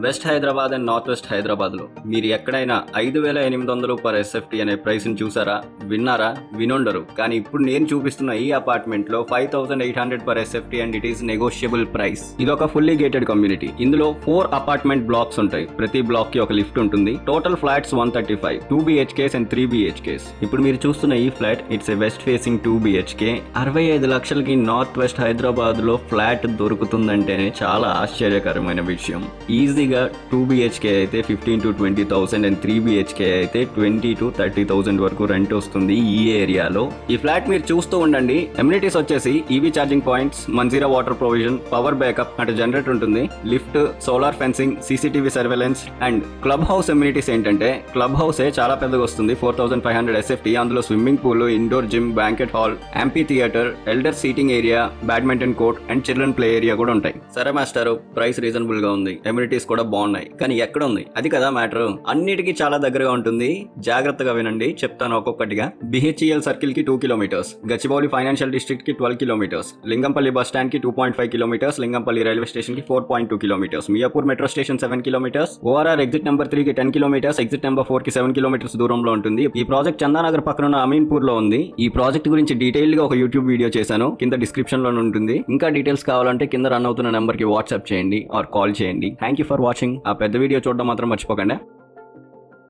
West Hyderabad and north west హైదరాబాద్లో మీరు ఎక్కడైనా 5,800 పర్ ఎస్ఎఫ్టీ అనే ప్రైస్ని చూసారా, విన్నారా? వినుండరు. కానీ ఇప్పుడు నేను చూపిస్తున్న ఈ అపార్ట్మెంట్లో 5,800 per SFT and it is negotiable price. ఇది ఒక ఫుల్లీ గేటెడ్ కమ్యూనిటీ. ఇందులో 4 అపార్ట్మెంట్ బ్లాక్స్ ఉంటాయి. ప్రతి బ్లాక్ కి ఒక లిఫ్ట్ ఉంటుంది. Total flats 135, 2 BHKs and 3 BHKs. ఇప్పుడు మీరు చూస్తున్న ఈ flat it's a west facing 2 BHK. 65 లక్షలకి నార్త్ వెస్ట్ హైదరాబాద్ లో ఫ్లాట్ దొరుకుతుందంటేనే చాలా ఆశ్చర్యకరమైన విషయం. ఈజీగా 2 BHK అయితే 15,000 to 20,000 అండ్ 3 BHK అయితే 20,000 to 30,000 వరకు రెంట్ వస్తుంది ఈ ఏరియాలో. ఈ ఫ్లాట్ మీరు చూస్తూ ఉండండి. ఎమ్యూనిటీస్ వచ్చేసి EV charging points, Manjira water provision, power backup అంటే జనరేటర్ ఉంటుంది, lift, solar fencing, CCTV surveillance and club house. Amenities ఏంటంటే క్లబ్ హౌస్ చాలా పెద్దగా వస్తుంది, 4,500 SFT. అందులో swimming pool, indoor gym, banquet hall, amphitheatre, elder seating area, badminton court and children play area కూడా ఉంటాయి. సరే మాస్టర్, ప్రైస్ రీజనబుల్ గా ఉంది, ఎమ్యూనిటీస్ కూడా బాగున్నాయి, కానీ ఎక్కడ ఉంది? అది కదా మ్యాటర్. అన్నిటికీ చాలా దగ్గరగా ఉంటుంది. జాగ్రత్తగా వినండి, చెప్తాను ఒక్కొక్కటిగా. BHEL సర్కిల్ కి 2 kilometers, గచ్చిబౌలి ఫైనాన్షియల్ డిస్ట్రిక్ట్ కి 12 kilometers, లింగంపల్లి బస్ స్టాండ్ కి 2.5 kilometers, లింగంపల్లి రైల్వే స్టేషన్ కి 4.2 kilometers, Miyapur metro station 7 kilometers, ORR exit number 3 కి 10 kilometers, ఎగ్జిట్ నెంబర్ 4 కి 7 kilometers దూరంలో ఉంటుంది. ఈ ప్రాజెక్ట్ చందానగర్ పక్కన ఉన్న అమీన్పూర్ లో ఉంది. ఈ ప్రాజెక్ట్ గురించి డీటెయిల్ గా ఒక యూట్యూబ్ వీడియో చేశాను, కింద డిస్క్రిప్షన్ లో ఉంటుంది. ఇంకా డీటెయిల్స్ కావాలంటే కింద రన్ అవుతున్న నెంబర్ కి వాట్సాప్ చేయండి ఆర్ కాల్ చేయండి. Thank you for watching. ఆ పెద్ద వీడియో చూడడం మాత్రం మర్చిపోకండి.